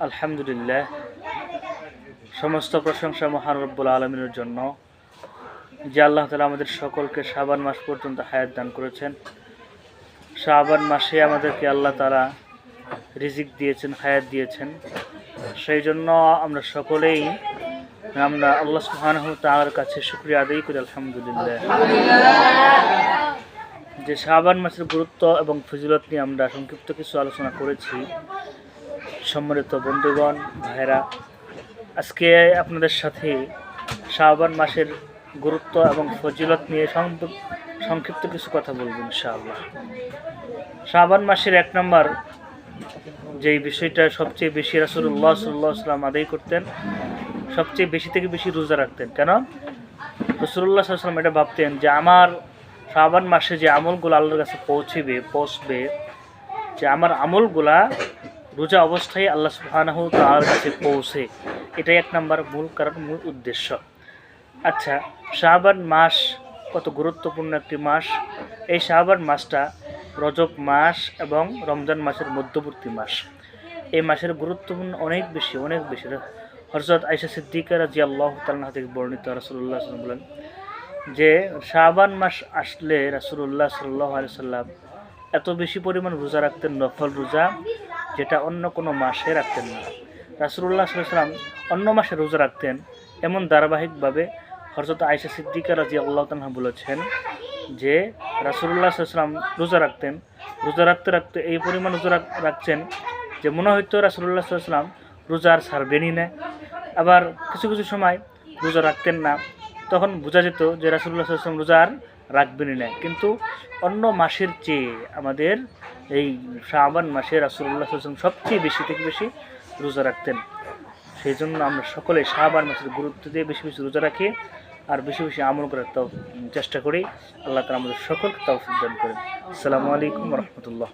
আলহামদুলিল্লাহ, সমস্ত প্রশংসা মহান রব্বুল আলমিনের জন্য, যে আল্লাহ তাআলা আমাদের সকলকে শাবান মাস পর্যন্ত হায়াত দান করেছেন। শাবান মাসে আমাদেরকে আল্লাহ তাআলা রিজিক দিয়েছেন, হায়াত দিয়েছেন। সেই জন্য আমরা সকলেই আল্লাহ সুবহানাহু ওয়া তাআলার কাছে শুকরিয়া আদায় করি আলহামদুলিল্লাহ। যে শাবান মাসের গুরুত্ব এবং ফজিলত নিয়ে আমরা সংক্ষিপ্ত কিছু আলোচনা করেছি। সম্মানিত বন্ধুগণ, ভাইরা, আজকে আপনাদের সাথে শাবান মাসের গুরুত্ব এবং ফজিলত নিয়ে সংক্ষিপ্ত কিছু কথা বলবো ইনশাআল্লাহ। শাবান মাসের 1 নম্বর যেই বিষয়টা সবচেয়ে বেশি রাসূলুল্লাহ সাল্লাল্লাহু আলাইহি ওয়াসাল্লাম আদায় করতেন, সবচেয়ে বেশি থেকে বেশি রোজা রাখতেন। কেন? রাসূলুল্লাহ সাল্লাল্লাহু আলাইহি ওয়াসাল্লাম এটা ভাবতেন যে আমার শাবান মাসে যে আমলগুলো আল্লাহর কাছে পৌঁছবে, যে আমার আমলগুলা রোজা অবস্থায় আল্লাহ সুবহানাহু ওয়া তাআলার কাছে পৌঁছে, এটাই 1 নম্বর মূল কারণ, মূল উদ্দেশ্য। আচ্ছা, শাবান মাস কত গুরুত্বপূর্ণ একটি মাস। এই শাবান মাসটা রজব মাস এবং রমজান মাসের মধ্যবর্তী মাস। এই মাসের গুরুত্বপূর্ণ অনেক বেশি। হযরত আয়েশা সিদ্দিকা রাদিয়াল্লাহু তাআলা থেকে বর্ণিত, রাসূলুল্লাহ সাল্লাল্লাহু আলাইহি ওয়াসাল্লাম বলেন যে শাবান মাস আসলে রাসূলুল্লাহ সাল্লাল্লাহু আলাইহি ওয়াসাল্লাম এত বেশি পরিমাণ রোজা রাখতেন, নফল রোজা, যেটা অন্য কোনো মাসে রাখতেন না। রাসূলুল্লাহ সাল্লাল্লাহু আলাইহি ওয়াসাল্লাম অন্য মাসে রোজা রাখতেন, এমন ধারাবাহিকভাবে হযরত আয়েশা সিদ্দিকা রাদিয়াল্লাহু তাআলা বলেছেন যে রাসূলুল্লাহ সাল্লাল্লাহু আলাইহি ওয়াসাল্লাম রোজা রাখতে রাখতে এই পরিমাণ রোজা রাখছেন যে মনে হইতো রাসূলুল্লাহ সাল্লাল্লাহু আলাইহি ওয়াসাল্লাম রোজা আর ছাড়বেনই না। আবার কিছু কিছু সময় রোজা রাখতেন না, তখন বোঝা যেত যে রাসূলুল্লাহ সাল্লাল্লাহু আলাইহি ওয়াসাল্লাম রোজা আর রাখবেনই না। কিন্তু অন্য মাসের চেয়ে আমাদের এই শাবান মাসে রাসূলুল্লাহ সাল্লাল্লাহু আলাইহি ওয়াসাল্লাম সবচেয়ে বেশি থেকে বেশি রোজা রাখতেন। সেই জন্য আমরা সকলে শাবান মাসের গুরুত্ব দিয়ে বেশি বেশি রোজা রাখি আর বেশি বেশি আমল করার চেষ্টা করি। আল্লাহ তাআলা আমাদের সকলকে তৌফিক দান করেন। আসসালামু আলাইকুম ওয়া রাহমাতুল্লাহ।